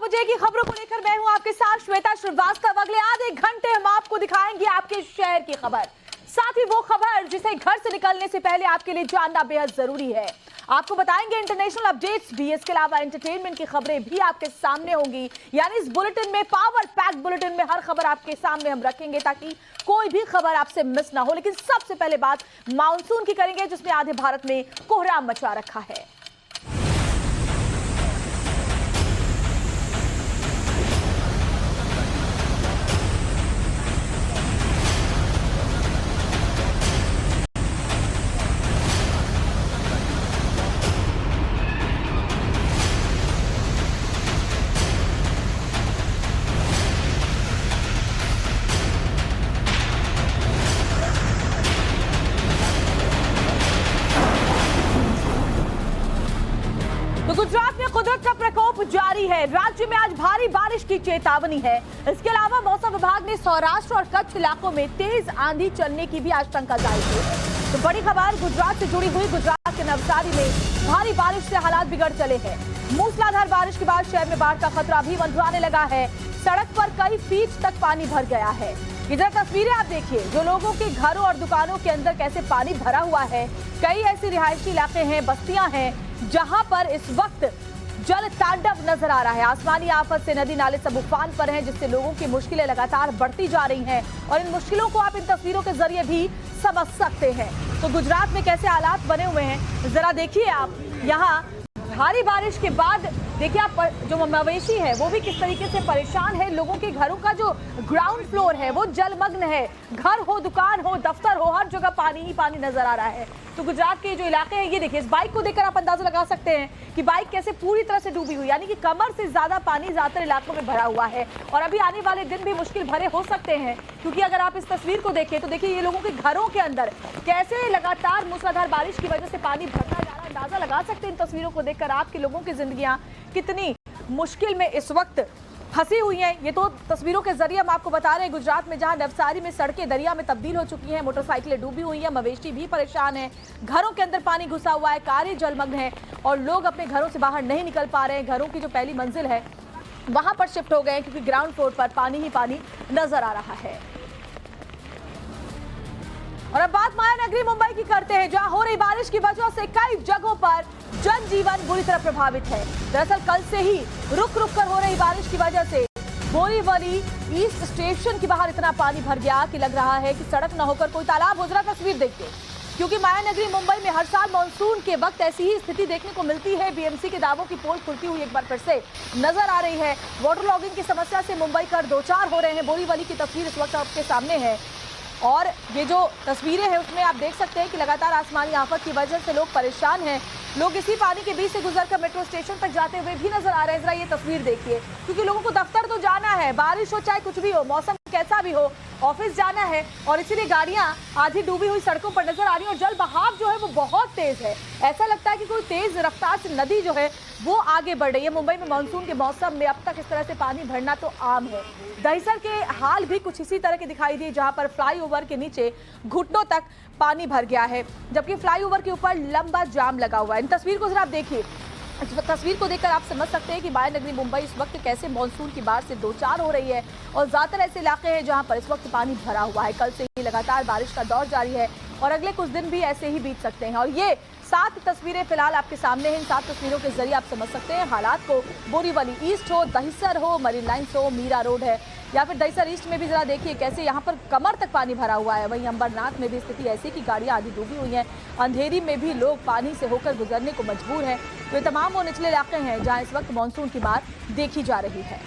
बजे की खबरों को लेकर मैं हूं आपके साथ श्वेता श्रीवास्तव। अगले आधे घंटे हम आपको दिखाएंगे आपके शहर की खबर, साथ ही वो खबर जिसे घर से निकलने से पहले आपके लिए जानना बेहद जरूरी है। आपको बताएंगे इंटरनेशनल अपडेट्स भी, इसके अलावा एंटरटेनमेंट की खबरें भी आपके सामने होंगी। यानी इस बुलेटिन में, पावर पैक बुलेटिन में, हर खबर आपके सामने हम रखेंगे ताकि कोई भी खबर आपसे मिस ना हो। लेकिन सबसे पहले बात मानसून की करेंगे, जिसमें आधे भारत में कोहराम मचा रखा है। तो गुजरात में कुदरत का प्रकोप जारी है। राज्य में आज भारी बारिश की चेतावनी है। इसके अलावा मौसम विभाग ने सौराष्ट्र और कच्छ इलाकों में तेज आंधी चलने की भी आशंका जाहिर की। तो बड़ी खबर गुजरात से जुड़ी हुई। गुजरात के नवसारी में भारी बारिश से हालात बिगड़ चले हैं। मूसलाधार बारिश के बाद शहर में बाढ़ का खतरा भी मंडराने लगा है। सड़क पर कई फीट तक पानी भर गया है। इधर तस्वीरें आप देखिए, जो लोगों के घरों और दुकानों के अंदर कैसे पानी भरा हुआ है। कई ऐसे रिहायशी इलाके हैं, बस्तियां हैं, जहां पर इस वक्त जल तांडव नजर आ रहा है। आसमानी आफत से नदी नाले सब उफान पर हैं, जिससे लोगों की मुश्किलें लगातार बढ़ती जा रही हैं और इन मुश्किलों को आप इन तस्वीरों के जरिए भी समझ सकते हैं। तो गुजरात में कैसे हालात बने हुए हैं जरा देखिए आप। यहाँ भारी बारिश के बाद देखिए आप, जो मवेशी है वो भी किस तरीके से परेशान है। लोगों के घरों का जो ग्राउंड फ्लोर है वो जलमग्न है। घर हो, दुकान हो, दफ्तर हो, हर जगह पानी ही पानी नजर आ रहा है। तो गुजरात के जो इलाके हैं, ये देखिए, इस बाइक को देखकर आप अंदाजा लगा सकते हैं कि बाइक कैसे पूरी तरह से डूबी हुई, यानी कि कमर से ज्यादा पानी ज्यादातर इलाकों में भरा हुआ है। और अभी आने वाले दिन भी मुश्किल भरे हो सकते हैं, क्योंकि अगर आप इस तस्वीर को देखें तो देखिए ये लोगों के घरों के अंदर कैसे लगातार मूसलाधार बारिश की वजह से पानी भरता जा रहा है। अंदाजा लगा सकते हैं इन तस्वीरों को देखकर आपके लोगों की जिंदगियां कितनी मुश्किल में इस वक्त फंसी हुई हैं। ये तो तस्वीरों के जरिए हम आपको बता रहे हैं। गुजरात में जहां नवसारी में सड़कें दरिया में तब्दील हो चुकी हैं, मोटरसाइकिलें डूबी हुई हैं, मवेशी भी परेशान हैं, घरों के अंदर पानी घुसा हुआ है, कारें जलमग्न हैं और लोग अपने घरों से बाहर नहीं निकल पा रहे हैं। घरों की जो पहली मंजिल है वहां पर शिफ्ट हो गए हैं, क्योंकि ग्राउंड फ्लोर पर पानी ही पानी नजर आ रहा है। और अब बात मायानगरी मुंबई की करते हैं, जहां हो रही बारिश की वजह से कई जगहों पर जनजीवन बुरी तरह प्रभावित है। दरअसल कल से ही रुक रुक कर हो रही बारिश की वजह से बोरीवली ईस्ट स्टेशन के बाहर इतना पानी भर गया कि लग रहा है कि सड़क न होकर कोई तालाब हो रहा। तस्वीर देखिए, क्योंकि मायानगरी मुंबई में हर साल मानसून के वक्त ऐसी ही स्थिति देखने को मिलती है। बीएमसी के दावों की पोल खुलती हुई एक बार फिर से नजर आ रही है। वाटर लॉगिंग की समस्या से मुंबई कर दो चार हो रहे हैं। बोरीवली की तस्वीर इस वक्त आपके सामने है और ये जो तस्वीरें हैं उसमें आप देख सकते हैं कि लगातार आसमानी आफत की वजह से लोग परेशान हैं। लोग इसी पानी के बीच से गुजरकर मेट्रो स्टेशन पर जाते हुए भी नजर आ रहे हैं। जरा ये तस्वीर देखिए, क्योंकि लोगों को दफ्तर तो जाना है, बारिश हो चाहे कुछ भी हो, मौसम कैसा भी हो, ऑफिस जाना है और इसीलिए गाड़ियां आधी डूबी हुई सड़कों पर नजर आ रही हैं। और जल बहाव जो है वो बहुत तेज है। ऐसा लगता है कि कोई तेज रफ्तार से नदी जो है वो आगे बढ़ रही है। मुंबई में मानसून के मौसम में अब तक इस तरह से पानी भरना तो आम है। दहिसर के हाल भी कुछ इसी तरह के दिखाई दिए, जहां पर फ्लाईओवर के नीचे घुटनों तक पानी भर गया है, जबकि फ्लाईओवर के ऊपर लंबा जाम लगा हुआ है। इन तस्वीर को जरा आप देखिए। इस तस्वीर को देखकर आप समझ सकते हैं कि मायानगरी मुंबई इस वक्त कैसे मानसून की बाढ़ से दो चार हो रही है और ज्यादातर ऐसे इलाके हैं जहां पर इस वक्त पानी भरा हुआ है। कल से ही लगातार बारिश का दौर जारी है और अगले कुछ दिन भी ऐसे ही बीत सकते हैं। और ये 7 तस्वीरें फिलहाल आपके सामने हैं। इन 7 तस्वीरों के जरिए आप समझ सकते हैं हालात को। बोरीवली ईस्ट हो, दहिसर हो, मरीन लाइन्स हो, मीरा रोड है, या फिर दहिसर ईस्ट में भी जरा देखिए कैसे यहाँ पर कमर तक पानी भरा हुआ है। वहीं अंबरनाथ में भी स्थिति ऐसी कि गाड़ियाँ आधी डूबी हुई हैं। अंधेरी में भी लोग पानी से होकर गुजरने को मजबूर हैं। तो ये तमाम वो निचले इलाके हैं जहाँ इस वक्त मानसून की बाढ़ देखी जा रही है।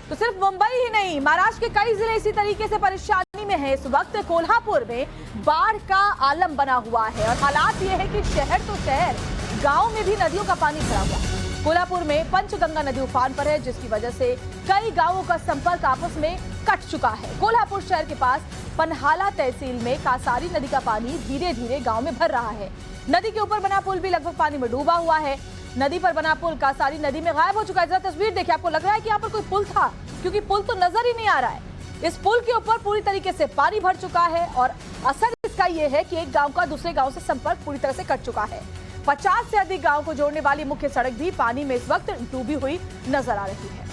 तो सिर्फ मुंबई ही नहीं, महाराष्ट्र के कई जिले इसी तरीके से परेशानी में है। इस वक्त कोल्हापुर में बाढ़ का आलम बना हुआ है और हालात ये है कि शहर तो शहर, गांव में भी नदियों का पानी भरा हुआ है। कोल्हापुर में पंचगंगा नदी उफान पर है, जिसकी वजह से कई गांवों का संपर्क आपस में कट चुका है। कोल्हापुर शहर के पास पन्हाला तहसील में कासारी नदी का पानी धीरे धीरे गांव में भर रहा है। नदी के ऊपर बना पुल भी लगभग पानी में डूबा हुआ है। नदी पर बना पुल कासारी नदी में गायब हो चुका है। जरा तस्वीर देखिए, आपको लग रहा है कि यहाँ पर कोई पुल था, क्योंकि पुल तो नजर ही नहीं आ रहा है। इस पुल के ऊपर पूरी तरीके से पानी भर चुका है और असर इसका यह है कि एक गांव का दूसरे गांव से संपर्क पूरी तरह से कट चुका है। 50 से अधिक गांव को जोड़ने वाली मुख्य सड़क भी पानी में इस वक्त डूबी हुई नजर आ रही है।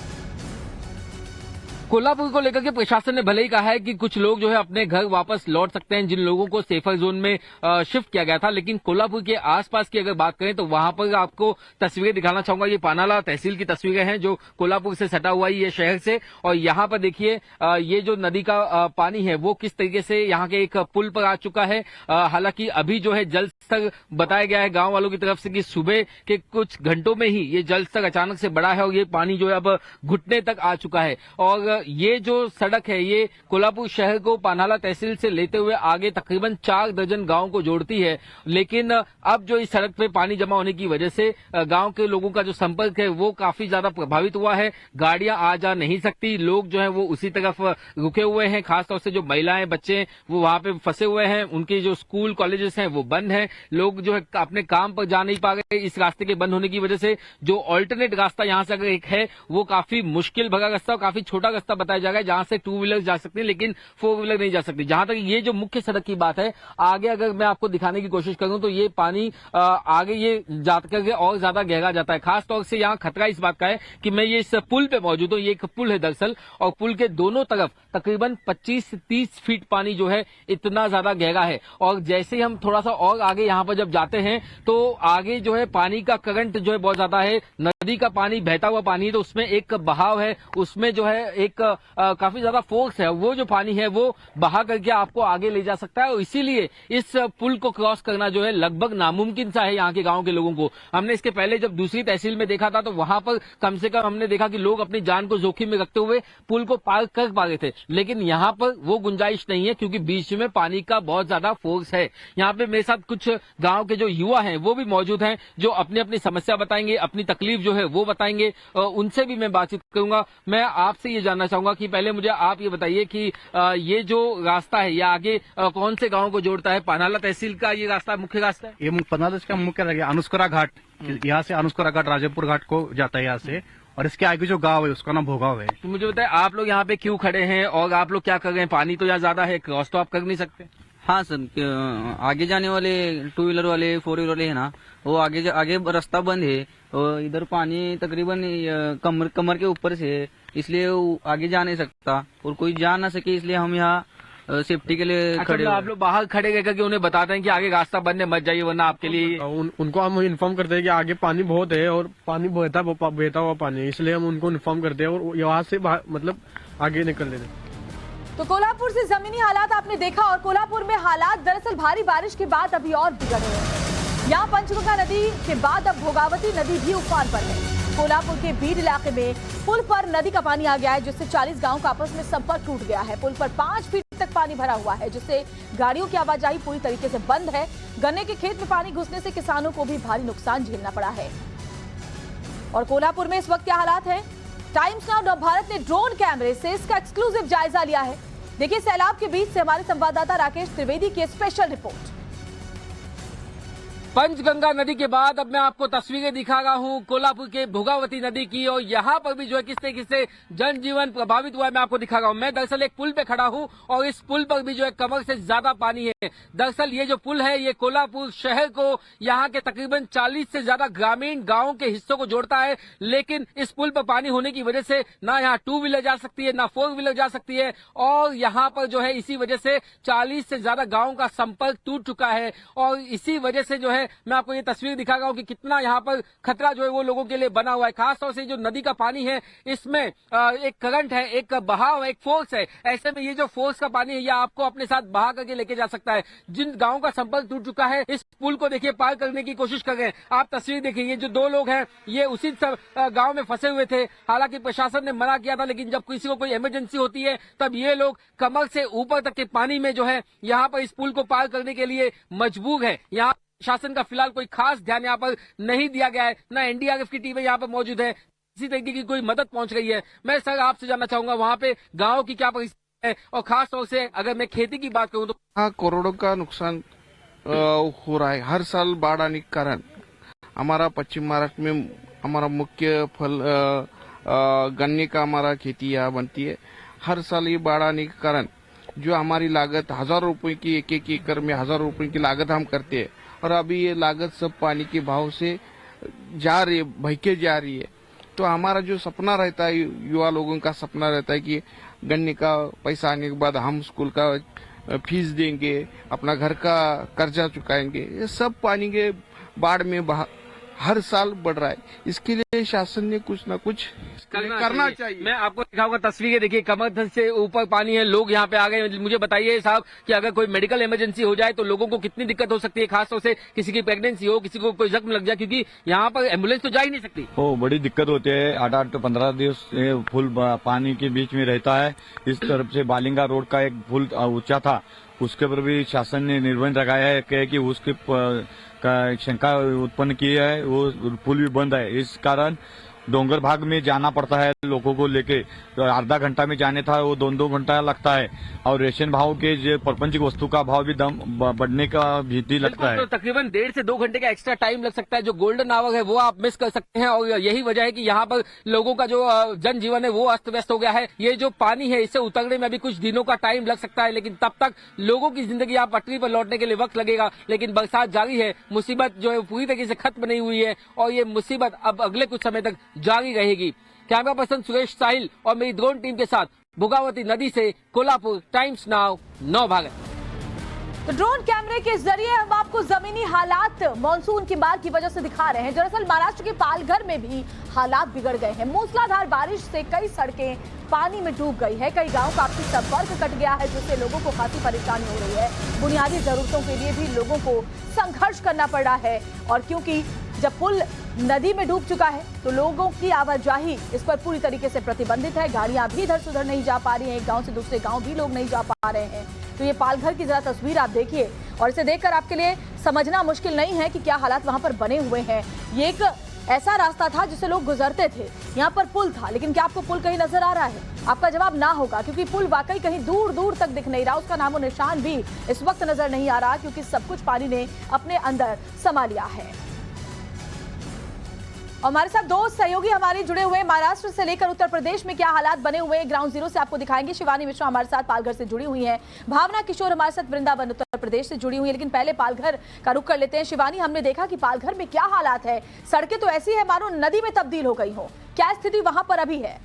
कोल्हापुर को लेकर के प्रशासन ने भले ही कहा है कि कुछ लोग जो है अपने घर वापस लौट सकते हैं, जिन लोगों को सेफर जोन में शिफ्ट किया गया था, लेकिन कोल्हापुर के आसपास की अगर बात करें तो वहां पर आपको तस्वीरें दिखाना चाहूंगा। ये पानाला तहसील की तस्वीरें हैं जो कोल्हापुर से सटा हुआ है, ये शहर से। और यहाँ पर देखिए ये जो नदी का पानी है वो किस तरीके से यहाँ के एक पुल पर आ चुका है। हालांकि अभी जो है जल स्तर बताया गया है गाँव वालों की तरफ से कि सुबह के कुछ घंटों में ही ये जल स्तर अचानक से बढ़ा है और ये पानी जो है अब घुटने तक आ चुका है। और ये जो सड़क है ये कोल्हापुर शहर को पानाला तहसील से लेते हुए आगे तकरीबन 4 दर्जन गांव को जोड़ती है, लेकिन अब जो इस सड़क पे पानी जमा होने की वजह से गांव के लोगों का जो संपर्क है वो काफी ज्यादा प्रभावित हुआ है। गाड़ियां आ जा नहीं सकती, लोग जो है वो उसी तरफ रुके हुए हैं। खासतौर से जो महिलाएं बच्चे वो वहां पे फंसे हुए हैं, उनके जो स्कूल कॉलेजेस हैं वो बंद हैं। लोग जो है अपने काम पर जा नहीं पा रहे इस रास्ते के बंद होने की वजह से। जो ऑल्टरनेट रास्ता यहाँ से अगर एक है वो काफी मुश्किल भरा रास्ता और काफी छोटा रास्ता बताया जा रहा है, जहां से 2 व्हीलर जा सकते हैं लेकिन 4 व्हीलर नहीं जा सकती। जहां तक ये जो मुख्य सड़क की बात है, आगे अगर मैं आपको दिखाने की कोशिश करूं तो ये पानी आगे ये जाकर के और ज्यादा गहरा जाता है। खासतौर से यहाँ खतरा इस बात का है कि मैं ये इस पुल पे मौजूद हूँ। ये एक पुल है दरअसल, और पुल के दोनों तरफ तकरीबन 25 से 30 फीट पानी जो है इतना ज्यादा गहरा है। और जैसे ही हम थोड़ा सा और आगे यहाँ पर जब जाते हैं तो आगे जो है पानी का करंट जो है बहुत ज्यादा है। नदी का पानी बहता हुआ पानी है तो उसमें एक बहाव है, उसमें जो है एक काफी ज्यादा फोर्स है। वो जो पानी है वो बहा करके आपको आगे ले जा सकता है और इसीलिए इस पुल को क्रॉस करना जो है लगभग नामुमकिन सा है यहाँ के गांव के लोगों को। हमने इसके पहले जब दूसरी तहसील में देखा था तो वहां पर कम से कम हमने देखा कि लोग अपनी जान को जोखिम में रखते हुए पुल को पार कर पा रहे थे, लेकिन यहाँ पर वो गुंजाइश नहीं है क्योंकि बीच में पानी का बहुत ज्यादा फोर्स है। यहाँ पे मेरे साथ कुछ गाँव के जो युवा हैं वो भी मौजूद हैं जो अपनी अपनी समस्या बताएंगे, अपनी तकलीफ जो है वो बताएंगे। उनसे भी मैं बातचीत करूंगा। मैं आपसे ये जानना चाहूंगा कि पहले मुझे आप ये बताइए कि ये जो रास्ता है ये आगे कौन से गांव को जोड़ता है? पानाला तहसील का ये रास्ता मुख्य रास्ता है? ये पानाला का मुख्य रास्ता अनुस्करा घाट, यहाँ से अनुस्करा घाट राजेपुर घाट को जाता है यहाँ से, और इसके आगे जो गांव है उसका नाम भोगाव है। तो मुझे बताए आप लोग यहाँ पे क्यों खड़े हैं और आप लोग क्या कर रहे हैं? पानी तो यहाँ ज्यादा है, क्रॉस तो आप कर नहीं सकते। हाँ सर, आगे जाने वाले 2 व्हीलर वाले 4 व्हीलर वाले है ना, वो आगे रास्ता बंद है और इधर पानी तकरीबन कमर के ऊपर से है, इसलिए वो आगे जा नहीं सकता और कोई जा ना सके, इसलिए हम यहाँ सेफ्टी के लिए खड़े। आप लोग बाहर खड़े रह करके उन्हें बताते हैं कि आगे रास्ता बंद है, मत जाइए वरना आपके लिए। उनको हम इन्फॉर्म करते हैं कि आगे पानी बहुत है और पानी बहता हुआ पानी, इसलिए हम उनको इन्फॉर्म करते हैं और यहाँ से मतलब आगे निकल लेते हैं। तो कोल्हापुर से जमीनी हालात आपने देखा और कोल्हापुर में हालात दरअसल भारी बारिश के बाद अभी और बिगड़ रहे हैं। यहाँ पंचगंगा नदी के बाद अब भोगावती नदी भी उफान पर है। कोल्हापुर के बीड इलाके में पुल पर नदी का पानी आ गया है जिससे 40 गांव का आपस में संपर्क टूट गया है। पुल पर 5 फीट तक पानी भरा हुआ है जिससे गाड़ियों की आवाजाही पूरी तरीके से बंद है। गन्ने के खेत में पानी घुसने से किसानों को भी भारी नुकसान झेलना पड़ा है। और कोल्हापुर में इस वक्त क्या हालात है? टाइम्स नाउ नव भारत ने ड्रोन कैमरे से इसका एक्सक्लूसिव जायजा लिया है। देखिए सैलाब के बीच से हमारे संवाददाता राकेश त्रिवेदी की स्पेशल रिपोर्ट। पंचगंगा नदी के बाद अब मैं आपको तस्वीरें दिखा रहा हूं कोल्हापुर के भोगावती नदी की, और यहां पर भी जो है किस तरीके से जनजीवन प्रभावित हुआ है मैं आपको दिखा रहा हूं। मैं दरअसल एक पुल पे खड़ा हूं और इस पुल पर भी जो है कमर से ज्यादा पानी है। दरअसल ये जो पुल है ये कोल्हापुर शहर को यहां के तकरीबन 40 से ज्यादा ग्रामीण गांवों के हिस्सों को जोड़ता है, लेकिन इस पुल पर पानी होने की वजह से ना यहाँ 2 व्हीलर जा सकती है ना 4 व्हीलर जा सकती है, और यहाँ पर जो है इसी वजह से 40 से ज्यादा गाँवों का संपर्क टूट चुका है। और इसी वजह से जो है मैं आपको ये तस्वीर दिखा रहा हूं कि कितना यहाँ पर खतरा जो है वो लोगों के लिए बना हुआ है। खासतौर से जो नदी का पानी है इसमें एक करंट है, एक बहाव है, एक फोर्स है। ऐसे में ये जो फोर्स का पानी है ये आपको अपने साथ बहा करके लेके जा सकता है। जिन गाँव का संपर्क टूट चुका है इस पुल को देखिए पार करने की कोशिश कर रहे हैं। आप तस्वीर देखिए, ये जो 2 लोग हैं ये उसी गाँव में फंसे हुए थे। हालांकि प्रशासन ने मना किया था, लेकिन जब किसी को कोई इमरजेंसी होती है तब ये लोग कमर से ऊपर तक के पानी में जो है यहाँ पर इस पुल को पार करने के लिए मजबूर है। यहाँ शासन का फिलहाल कोई खास ध्यान यहाँ पर नहीं दिया गया है, ना एनडीआरएफ की टीमें यहाँ पर मौजूद है, किसी तरीके की कोई मदद पहुंच रही है। मैं सर आपसे जानना चाहूंगा वहाँ पे गाँव की क्या परिस्थिति है, और खास तौर से अगर मैं खेती की बात करूँ तो हाँ, करोड़ों का नुकसान हो रहा है हर साल बाढ़ आने के कारण। हमारा पश्चिम महाराष्ट्र में हमारा मुख्य फल गन्ने का हमारा खेती यहाँ बनती है। हर साल ये बाढ़ आने के कारण जो हमारी लागत 1000 रुपए की, एक एकड़ में 1000 रुपए की लागत हम करते हैं, और अभी ये लागत सब पानी के भाव से जा रही है, बहके जा रही है। तो हमारा जो सपना रहता है, युवा लोगों का सपना रहता है कि गन्ने का पैसा आने के बाद हम स्कूल का फीस देंगे, अपना घर का कर्जा चुकाएंगे, ये सब पानी के बाढ़ में हर साल बढ़ रहा है। इसके लिए शासन ने कुछ ना कुछ करना चाहिए। मैं आपको दिखाऊंगा तस्वीरें, देखिए कमर से ऊपर पानी है, लोग यहाँ पे आ गए। मुझे बताइए साहब कि अगर कोई मेडिकल इमरजेंसी हो जाए तो लोगों को कितनी दिक्कत हो सकती है, खासतौर से किसी की प्रेगनेंसी हो, किसी को कोई जख्म लग जाए, क्योंकि यहाँ पर एम्बुलेंस तो जा ही नहीं सकती। बड़ी दिक्कत होती है। 8 से 15 दिवस पुल पानी के बीच में रहता है। इस तरफ से बालिंगा रोड का एक पुल ऊंचा था, उसके पर भी शासन ने निर्बंध लगाया है कि उसके का शंका उत्पन्न की है, वो पुल भी बंद है। इस कारण डोंगर भाग में जाना पड़ता है लोगों को लेके। तो आधा घंटा में जाने था वो 2-2 घंटा लगता है। और रेशन भाव के जो प्रपंचिक वस्तु का भाव भी दम बढ़ने का भीति लगता है। तो तकरीबन 1.5 से 2 घंटे का एक्स्ट्रा टाइम लग सकता है। जो गोल्डन आवर है वो आप मिस कर सकते हैं, और यही वजह है कि यहाँ पर लोगों का जो जनजीवन है वो अस्त व्यस्त हो गया है। ये जो पानी है इससे उतरने में अभी कुछ दिनों का टाइम लग सकता है, लेकिन तब तक लोगों की जिंदगी यहाँ पटरी पर लौटने के लिए वक्त लगेगा। लेकिन बरसात जारी है, मुसीबत जो है पूरी तरीके से खत्म नहीं हुई है, और ये मुसीबत अब अगले कुछ समय तक जारी रहेगी। कैमरा पर्सन सुरेश साहिल और मेरी ड्रोन टीम के साथ भोगावती नदी से कोल्हापुर, टाइम्स नाउ, नव भारत। तो ड्रोन कैमरे के जरिए हम आपको जमीनी हालात मॉनसून की मार की वजह से दिखा रहे हैं। दरअसल महाराष्ट्र के पालघर में भी हालात बिगड़ गए हैं। मूसलाधार बारिश से कई सड़कें पानी में डूब गई है, कई गांव का आपसी संपर्क कट गया है, जिससे लोगों को खासी परेशानी हो रही है। बुनियादी जरूरतों के लिए भी लोगों को संघर्ष करना पड़ रहा है, और क्योंकि जब पुल नदी में डूब चुका है तो लोगों की आवाजाही इस पर पूरी तरीके से प्रतिबंधित है। गाड़ियां भी इधर से उधर नहीं जा पा रही हैं, एक गांव से दूसरे गांव भी लोग नहीं जा पा रहे हैं। तो ये पालघर की जरा तस्वीर आप देखिए, और इसे देखकर आपके लिए समझना मुश्किल नहीं है कि क्या हालात वहां पर बने हुए हैं। ये एक ऐसा रास्ता था जिससे लोग गुजरते थे, यहाँ पर पुल था, लेकिन क्या आपको पुल कहीं नजर आ रहा है? आपका जवाब ना होगा, क्योंकि पुल वाकई कहीं दूर दूर तक दिख नहीं रहा, उसका नामो निशान भी इस वक्त नजर नहीं आ रहा, क्योंकि सब कुछ पानी ने अपने अंदर समा लिया है। हमारे साथ दो सहयोगी हमारे जुड़े हुए, महाराष्ट्र से लेकर उत्तर प्रदेश में क्या हालात बने हुए हैं ग्राउंड जीरो से आपको दिखाएंगे। शिवानी मिश्रा हमारे साथ पालघर से जुड़ी हुई हैं, भावना किशोर हमारे साथ वृंदावन उत्तर प्रदेश से जुड़ी हुई है। लेकिन पहले पालघर का रुख कर लेते हैं। शिवानी, हमने देखा कि पालघर में क्या हालात है, सड़कें तो ऐसी है मानो नदी में तब्दील हो गई हो, क्या स्थिति वहां पर अभी है?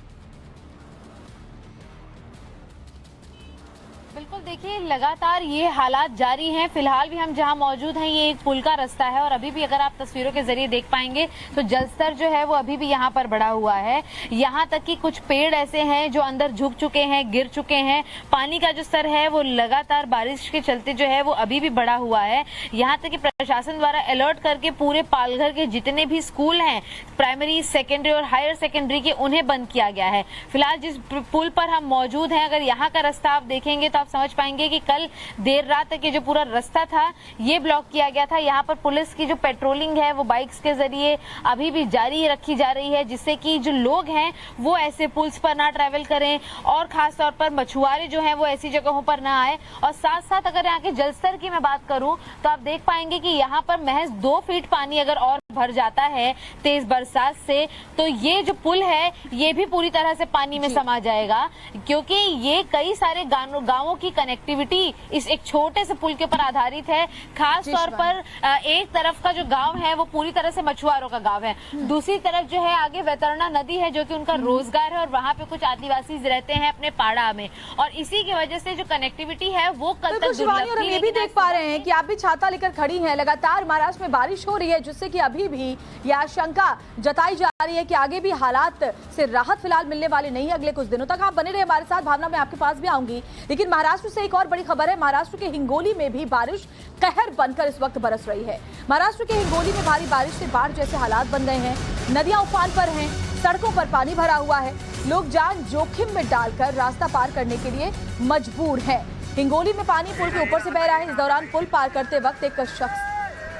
बिल्कुल, देखिए लगातार ये हालात जारी हैं। फिलहाल भी हम जहां मौजूद हैं ये एक पुल का रास्ता है, और अभी भी अगर आप तस्वीरों के जरिए देख पाएंगे तो जलस्तर जो है वो अभी भी यहाँ पर बढ़ा हुआ है। यहाँ तक कि कुछ पेड़ ऐसे हैं जो अंदर झुक चुके हैं, गिर चुके हैं। पानी का जो स्तर है वो लगातार बारिश के चलते जो है वो अभी भी बढ़ा हुआ है। यहाँ तक कि प्रशासन द्वारा अलर्ट करके पूरे पालघर के जितने भी स्कूल हैं, प्राइमरी, सेकेंडरी और हायर सेकेंडरी के, उन्हें बंद किया गया है। फिलहाल जिस पुल पर हम मौजूद हैं, अगर यहाँ का रास्ता आप देखेंगे तो आप समझ पाएंगे कि कल देर रात तक ये जो पूरा रास्ता था ये ब्लॉक किया गया था। यहाँ पर पुलिस की जो पेट्रोलिंग है वो बाइक्स के जरिए अभी भी जारी रखी जा रही है, जिससे कि जो लोग हैं वो ऐसे पुल्स पर ना ट्रैवल करें, और खास तौर पर मछुआरे जो हैं वो ऐसी जगहों पर ना आए। और साथ साथ अगर यहाँ के जलस्तर की मैं बात करूं तो आप देख पाएंगे कि यहाँ पर महज 2 फीट पानी अगर और भर जाता है तेज बरसात से, तो ये जो पुल है ये भी पूरी तरह से पानी में समा जाएगा, क्योंकि ये कई सारे गांवों की कनेक्टिविटी इस एक छोटे से पुल के ऊपर आधारित है। खास तौर पर एक तरफ का जो गांव है वो पूरी तरह से मछुआरों का गांव है, दूसरी तरफ जो है आगे वैतरणा नदी है जो कि उनका रोजगार है, और वहां पे कुछ आदिवासी रहते हैं अपने पाड़ा में, और इसी की वजह से जो कनेक्टिविटी है वो कल तक शिवानी, और हम ये भी देख पा रहे हैं कि आप भी छाता लेकर खड़ी हैं। लगातार महाराष्ट्र में बारिश हो रही है, जिससे कि अभी भी यह आशंका जताई जा रही है कि आगे भी हालात से राहत फिलहाल मिलने वाली नहीं है अगले कुछ दिनों तक। आप बने रहे हमारे साथ, भावना मैं आपके पास भी आऊंगी। लेकिन महाराष्ट्र से एक और बड़ी खबर है, महाराष्ट्र के हिंगोली में भी बारिश कहर बनकर इस वक्त बरस रही है। महाराष्ट्र के हिंगोली में भारी बारिश से बाढ़ जैसे हालात बन गए हैं, नदियां उफान पर हैं, सड़कों पर पानी भरा हुआ है, लोग जान जोखिम में डालकर रास्ता पार करने के लिए मजबूर हैं। हिंगोली में पानी पुल के ऊपर से बह रहा है। इस दौरान पुल पार करते वक्त एक शख्स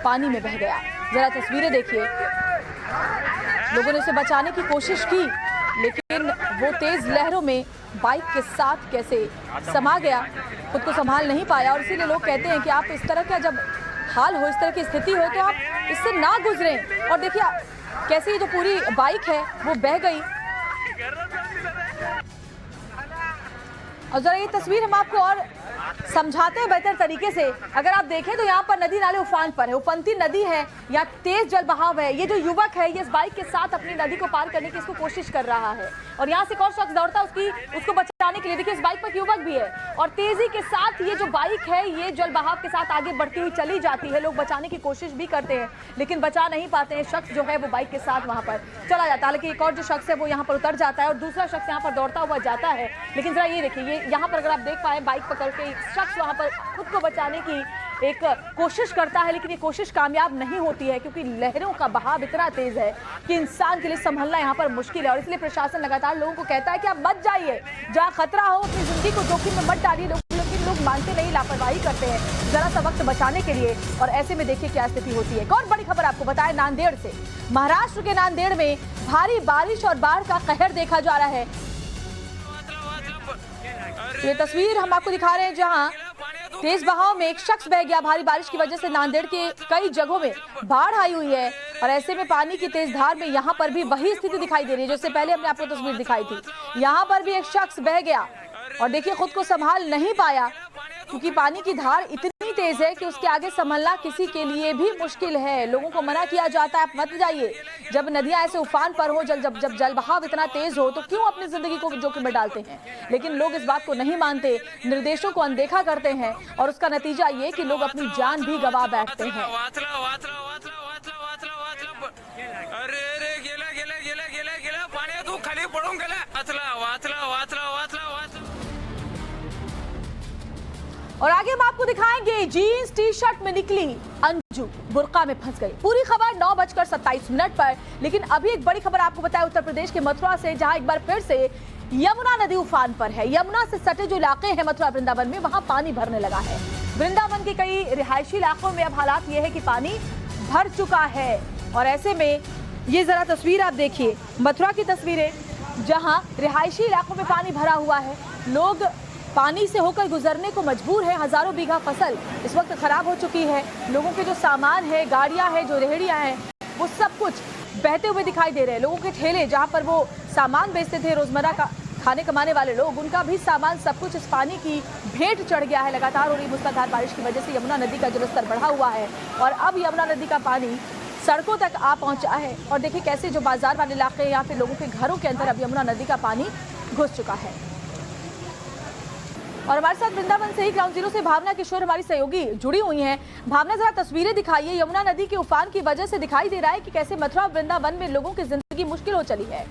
पानी में बह गया। जरा तस्वीरें देखिए, लोगों ने उसे बचाने की कोशिश की, लेकिन वो तेज लहरों में बाइक के साथ कैसे समा गया, खुद को संभाल नहीं पाया। और इसीलिए लोग कहते हैं कि आप इस तरह का जब हाल हो, इस तरह की स्थिति हो, तो आप इससे ना गुजरें। और देखिए कैसे जो पूरी बाइक है वो बह गई। और जरा ये तस्वीर हम आपको और समझाते हैं बेहतर तरीके से। अगर आप देखें तो यहाँ पर नदी नाले उफान पर है, उफनती नदी है, यहाँ तेज जल बहाव है। ये जो युवक है ये इस बाइक के साथ अपनी नदी को पार करने की इसको कोशिश कर रहा है और यहाँ से एक और शख्स दौड़ता है उसको बचाने के लिए। देखिए इस बाइक पर युवक भी है और तेजी के साथ ये जो बाइक है ये जल बहाव के साथ आगे बढ़ती हुई चली जाती है। लोग बचाने की कोशिश भी करते हैं लेकिन बचा नहीं पाते हैं। शख्स जो है वो बाइक के साथ वहां पर चला जाता है, लेकिन एक और जो शख्स है वो यहाँ पर उतर जाता है और दूसरा शख्स यहाँ पर दौड़ता हुआ जाता है। लेकिन जरा ये देखिए, ये यहाँ पर अगर आप देख पाए बाइक पकड़ के शख्स वहां पर खुद को बचाने की एक कोशिश करता है, लेकिन ये कोशिश कामयाब नहीं होती है क्योंकि लहरों का बहाव इतना तेज है कि इंसान के लिए संभलना यहाँ पर मुश्किल है। और इसलिए प्रशासन लगातार लोगों को कहता है कि आप मत जाइए, जहाँ खतरा हो अपनी जिंदगी को जोखिम में मत डालिए। लोग मानते नहीं, लापरवाही करते हैं जरा सा वक्त बचाने के लिए और ऐसे में देखिए क्या स्थिति होती है। एक और बड़ी खबर आपको बताएं नांदेड़ से। महाराष्ट्र के नांदेड़ में भारी बारिश और बाढ़ का कहर देखा जा रहा है। ये तस्वीर हम आपको दिखा रहे हैं जहां तेज बहाव में एक शख्स बह गया। भारी बारिश की वजह से नांदेड़ के कई जगहों में बाढ़ आई हुई है और ऐसे में पानी की तेज धार में यहाँ पर भी वही स्थिति दिखाई दे रही है जिससे पहले हमने आपको तस्वीर दिखाई थी। यहाँ पर भी एक शख्स बह गया और देखिए खुद को संभाल नहीं पाया क्योंकि पानी की धार इतनी तेज है कि उसके आगे संभलना किसी के लिए भी मुश्किल है। लोगों को मना किया जाता है आप मत जाइए, जब नदियां ऐसे उफान पर हो, जब जल बहाव इतना तेज हो तो क्यों अपनी जिंदगी को जोखिम में डालते हैं। लेकिन लोग इस बात को नहीं मानते, निर्देशों को अनदेखा करते हैं और उसका नतीजा ये कि लोग अपनी जान भी गंवा बैठते हैं। और आगे हम आपको दिखाएंगे जीन्स टी शर्ट में निकली अंजू बुर्का में फंस गई। पूरी खबर 9:27 पर। लेकिन अभी एक बड़ी खबर आपको बताया उत्तर प्रदेश के मथुरा से, जहां एक बार फिर से यमुना नदी उफान पर है। यमुना से सटे जो इलाके हैं मथुरा वृंदावन में, वहां पानी भरने लगा है। वृंदावन के कई रिहायशी इलाकों में अब हालात ये है कि पानी भर चुका है और ऐसे में ये जरा तस्वीर आप देखिए, मथुरा की तस्वीरें जहां रिहायशी इलाकों में पानी भरा हुआ है। लोग पानी से होकर गुजरने को मजबूर है। हजारों बीघा फसल इस वक्त खराब हो चुकी है। लोगों के जो सामान है, गाड़ियां हैं, जो रेहड़ियां हैं, वो सब कुछ बहते हुए दिखाई दे रहे हैं। लोगों के ठेले जहां पर वो सामान बेचते थे, रोजमर्रा का खाने कमाने वाले लोग, उनका भी सामान सब कुछ इस पानी की भेंट चढ़ गया है। लगातार हो रही मूसलाधार बारिश की वजह से यमुना नदी का जलस्तर बढ़ा हुआ है और अब यमुना नदी का पानी सड़कों तक आ पहुंचा है। और देखिए कैसे जो बाजार वाले इलाके हैं, यहाँ पे लोगों के घरों के अंदर अब यमुना नदी का पानी घुस चुका है। और हमारे साथ वृंदावन से ही ग्राउंड जीरो से भावना किशोर हमारी सहयोगी जुड़ी हुई हैं। भावना जरा तस्वीरें दिखाइए। यमुना नदी के उफान की वजह से दिखाई दे रहा है कि कैसे मथुरा वृंदावन में लोगों की जिंदगी मुश्किल हो चली है।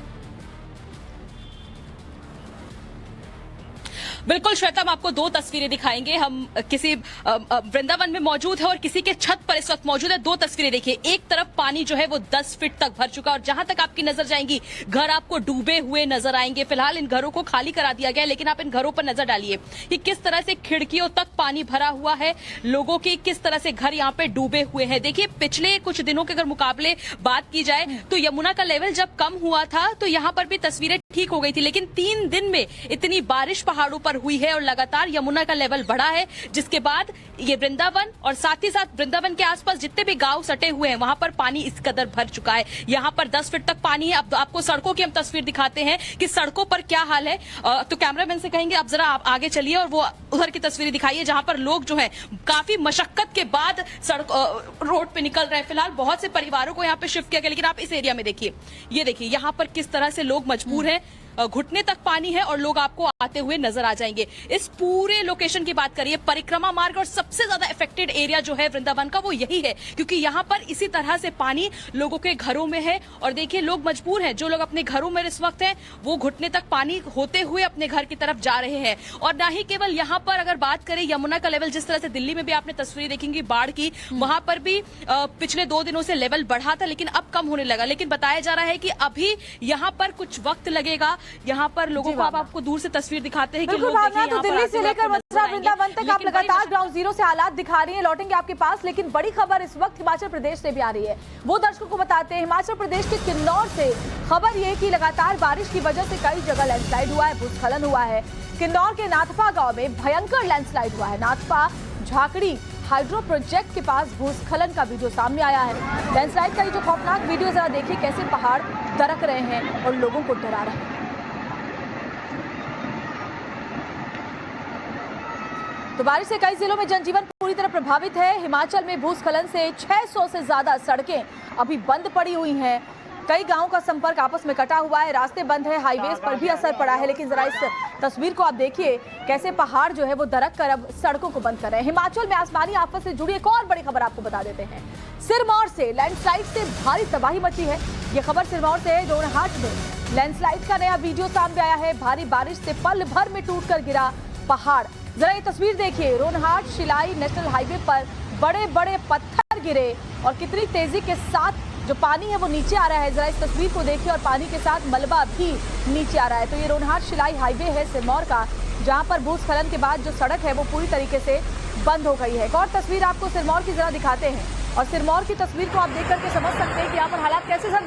बिल्कुल श्वेता, हम आपको दो तस्वीरें दिखाएंगे। हम किसी वृंदावन में मौजूद है और किसी के छत पर इस वक्त मौजूद है। दो तस्वीरें देखिए, एक तरफ पानी जो है वो 10 फीट तक भर चुका और जहां तक आपकी नजर जाएंगी घर आपको डूबे हुए नजर आएंगे। फिलहाल इन घरों को खाली करा दिया गया है, लेकिन आप इन घरों पर नजर डालिए कि किस तरह से खिड़कियों तक पानी भरा हुआ है। लोगों के किस तरह से घर यहाँ पे डूबे हुए हैं। देखिए पिछले कुछ दिनों के अगर मुकाबले बात की जाए तो यमुना का लेवल जब कम हुआ था तो यहाँ पर भी तस्वीरें ठीक हो गई थी, लेकिन 3 दिन में इतनी बारिश पहाड़ों पर हुई है और लगातार यमुना का लेवल बढ़ा है, जिसके बाद ये वृंदावन और साथ ही साथ वृंदावन के आसपास जितने भी गांव सटे हुए हैं वहां पर पानी इस कदर भर चुका है। यहाँ पर 10 फीट तक पानी है। अब आपको सड़कों की हम तस्वीर दिखाते हैं कि सड़कों पर क्या हाल है। तो कैमरामैन से कहेंगे आप जरा आगे चलिए और वो उधर की तस्वीरें दिखाइए जहां पर लोग जो है काफी मशक्कत के बाद सड़क रोड पे निकल रहे हैं। फिलहाल बहुत से परिवारों को यहाँ पे शिफ्ट किया गया, लेकिन आप इस एरिया में देखिए, ये देखिए यहाँ पर किस तरह से लोग मजबूर हैं। घुटने तक पानी है और लोग आपको आते हुए नजर आ जाएंगे। इस पूरे लोकेशन की बात करिए, परिक्रमा मार्ग और सबसे ज्यादा इफेक्टेड एरिया जो है वृंदावन का वो यही है, क्योंकि यहाँ पर इसी तरह से पानी लोगों के घरों में है। और देखिए लोग मजबूर हैं, जो लोग अपने घरों में इस वक्त हैं वो घुटने तक पानी होते हुए अपने घर की तरफ जा रहे हैं। और ना ही केवल यहाँ पर, अगर बात करें यमुना का लेवल, जिस तरह से दिल्ली में भी आपने तस्वीरें देखेंगी बाढ़ की, वहां पर भी पिछले 2 दिनों से लेवल बढ़ा था लेकिन अब कम होने लगा। लेकिन बताया जा रहा है कि अभी यहाँ पर कुछ वक्त लगेगा। यहाँ पर लोगों को आपको दूर से तस्वीर दिखाते हैं कि लोग देखिए तो दिल्ली से लेकर मथुरा वृंदावन तक आप लगातार ग्राउंड जीरो से हालात दिखा रही हैं, लौटेंगे आपके पास। लेकिन बड़ी खबर इस वक्त हिमाचल प्रदेश से भी आ रही है, वो दर्शकों को बताते हैं। हिमाचल प्रदेश के किन्नौर से खबर ये कि लगातार बारिश की वजह से कई जगह लैंडस्लाइड हुआ है, भूस्खलन हुआ है। किन्नौर के नाथपा गांव में भयंकर लैंडस्लाइड हुआ है। नाथपा झाकड़ी हाइड्रो प्रोजेक्ट के पास भूस्खलन का वीडियो सामने आया है। लैंडस्लाइड का ये जो खौफनाक वीडियो जरा देखिए, कैसे पहाड़ दरक रहे हैं और लोगों को डरा रहे हैं। तो बारिश से कई जिलों में जनजीवन पूरी तरह प्रभावित है। हिमाचल में भूस्खलन से 600 से ज्यादा सड़कें अभी बंद पड़ी हुई हैं। कई गांवों का संपर्क आपस में कटा हुआ है, रास्ते बंद है, हाईवेज पर भी असर पड़ा है। लेकिन जरा इस तस्वीर को आप देखिए, कैसे पहाड़ जो है वो दरक कर अब सड़कों को बंद कर रहे हैं। हिमाचल में आसमानी आफत से जुड़ी एक और बड़ी खबर आपको बता देते हैं। सिरमौर से लैंडस्लाइड से भारी तबाही मची है। ये खबर सिरमौर से है। रोनहाट में लैंडस्लाइड का नया वीडियो सामने आया है। भारी बारिश से पल भर में टूटकर गिरा पहाड़। जरा ये तस्वीर देखिए, रोनहाट शिलाई नेशनल हाईवे पर बड़े बड़े पत्थर गिरे और कितनी तेजी के साथ जो पानी है वो नीचे आ रहा है। जरा इस तस्वीर को देखिए, और पानी के साथ मलबा भी नीचे आ रहा है। तो ये रोनहाट शिलाई हाईवे है सिरमौर का, जहां पर भूस्खलन के बाद जो सड़क है वो पूरी तरीके से बंद हो गई है। एक और तस्वीर आपको सिरमौर की जरा दिखाते हैं, और सिरमौर की तस्वीर को आप देख करके समझ सकते हैं कि यहाँ पर हालात कैसे। सर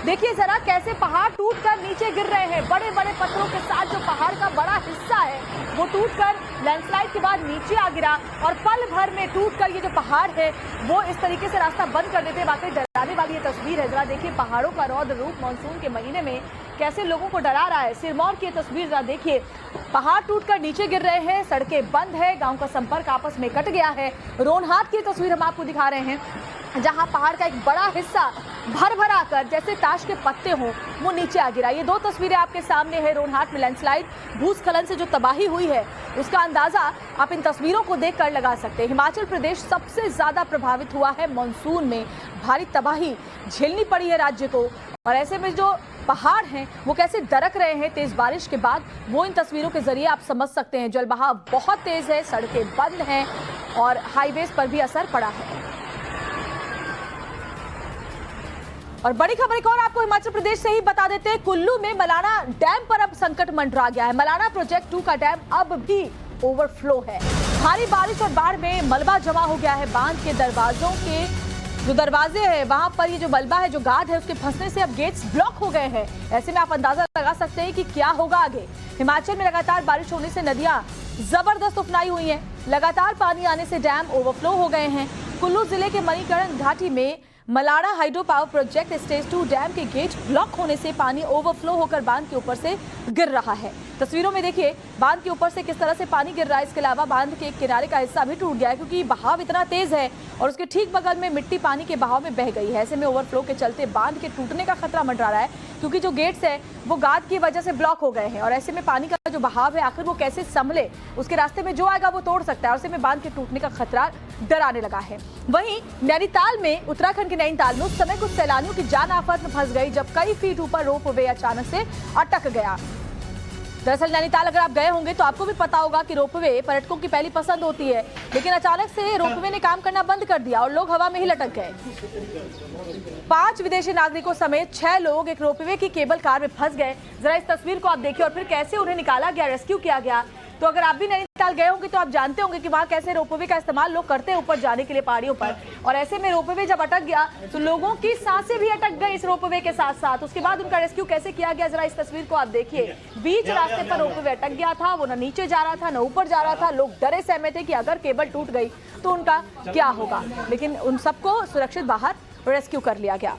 देखिए जरा कैसे पहाड़ टूटकर नीचे गिर रहे हैं। बड़े बड़े पत्थरों के साथ जो पहाड़ का बड़ा हिस्सा है वो टूटकर लैंडस्लाइड के बाद नीचे आ गिरा, और पल भर में टूटकर ये जो पहाड़ है वो इस तरीके से रास्ता बंद कर देते हैं। वाकई डराने वाली ये तस्वीर है। जरा देखिए पहाड़ों का रौद्र रूप मानसून के महीने में कैसे लोगों को डरा रहा है। सिरमौर की तस्वीर जरा देखिए, पहाड़ टूटकर नीचे गिर रहे हैं, सड़कें बंद है, गांव का संपर्क आपस में कट गया है। रोनहाट की तस्वीर हम आपको दिखा रहे हैं, जहां पहाड़ का एक बड़ा हिस्सा भर भरा कर जैसे ताश के पत्ते हों वो नीचे आ गिरा। ये दो तस्वीरें आपके सामने है। रोनहाट में लैंडस्लाइड भूस्खलन से जो तबाही हुई है उसका अंदाजा आप इन तस्वीरों को देखकर लगा सकते हैं। हिमाचल प्रदेश सबसे ज्यादा प्रभावित हुआ है मानसून में। भारी तबाही झेलनी पड़ी है राज्य को, और ऐसे में जो पहाड़ हैं वो कैसे दरक रहे हैं तेज बारिश के बाद, वो इन तस्वीरों के जरिए आप समझ सकते हैं। जलबहाव बहुत तेज है, सड़कें बंद हैं और हाईवेज पर भी असर पड़ा है। और बड़ी खबर एक और आपको हिमाचल प्रदेश से ही बता देते हैं। कुल्लू में मलाना डैम पर अब संकट मंडरा गया है। मलाना प्रोजेक्ट 2 का डैम अब भी ओवरफ्लो है। भारी बारिश और बाढ़ में मलबा जमा हो गया है। बांध के दरवाजों के जो दरवाजे हैं वहां पर ये जो मलबा है, जो गाद है, उसके फंसने से अब गेट्स ब्लॉक हो गए हैं। ऐसे में आप अंदाजा लगा सकते हैं कि क्या होगा आगे। हिमाचल में लगातार बारिश होने से नदियां जबरदस्त उफनाई हुई हैं। लगातार पानी आने से डैम ओवरफ्लो हो गए हैं। कुल्लू जिले के मणिकरण घाटी में Malana hydro power project stage 2 dam के गेट ब्लॉक होने से पानी ओवरफ्लो होकर बांध के ऊपर से गिर रहा है। तस्वीरों में देखिए बांध के ऊपर से किस तरह से पानी गिर रहा है। इसके अलावा बांध के एक किनारे का हिस्सा भी टूट गया है, क्योंकि बहाव इतना तेज है और उसके ठीक बगल में मिट्टी पानी के बहाव में बह गई है। ऐसे में ओवरफ्लो के चलते बांध के टूटने का खतरा मंडरा रहा है, क्योंकि जो गेट्स है वो गाद की वजह से ब्लॉक हो गए हैं। और ऐसे में पानी का जो बहाव है आखिर वो कैसे संभले, उसके रास्ते में जो आएगा वो तोड़ सकता है। और ऐसे में बांध के टूटने का खतरा डराने लगा है। वहीं नैनीताल में, उत्तराखंड के नैनीताल में उस समय कुछ सैलानियों की जान आफत में फंस गई जब कई फीट ऊपर रोपवे अचानक से अटक गया। दरअसल नैनीताल अगर आप गए होंगे तो आपको भी पता होगा कि रोपवे पर्यटकों की पहली पसंद होती है, लेकिन अचानक से रोपवे ने काम करना बंद कर दिया और लोग हवा में ही लटक गए। 5 विदेशी नागरिकों समेत 6 लोग एक रोपवे की केबल कार में फंस गए। जरा इस तस्वीर को आप देखिए, और फिर कैसे उन्हें निकाला गया, रेस्क्यू किया गया। तो अगर आप भी नैनीताल गए होंगे तो आप जानते होंगे कि वहाँ कैसे रोपवे का इस्तेमाल लोग करते हैं ऊपर जाने के लिए पहाड़ियों पर। और ऐसे में रोपवे जब अटक गया तो लोगों की सांसें भी अटक गई इस रोपवे के साथ साथ। उसके बाद उनका रेस्क्यू कैसे किया गया, जरा इस तस्वीर को आप देखिए। बीच रास्ते पर रोपवे अटक गया था, वो न नीचे जा रहा था न ऊपर जा रहा था। लोग डरे सहमे थे कि अगर केबल टूट गई तो उनका क्या होगा, लेकिन उन सबको सुरक्षित बाहर रेस्क्यू कर लिया गया।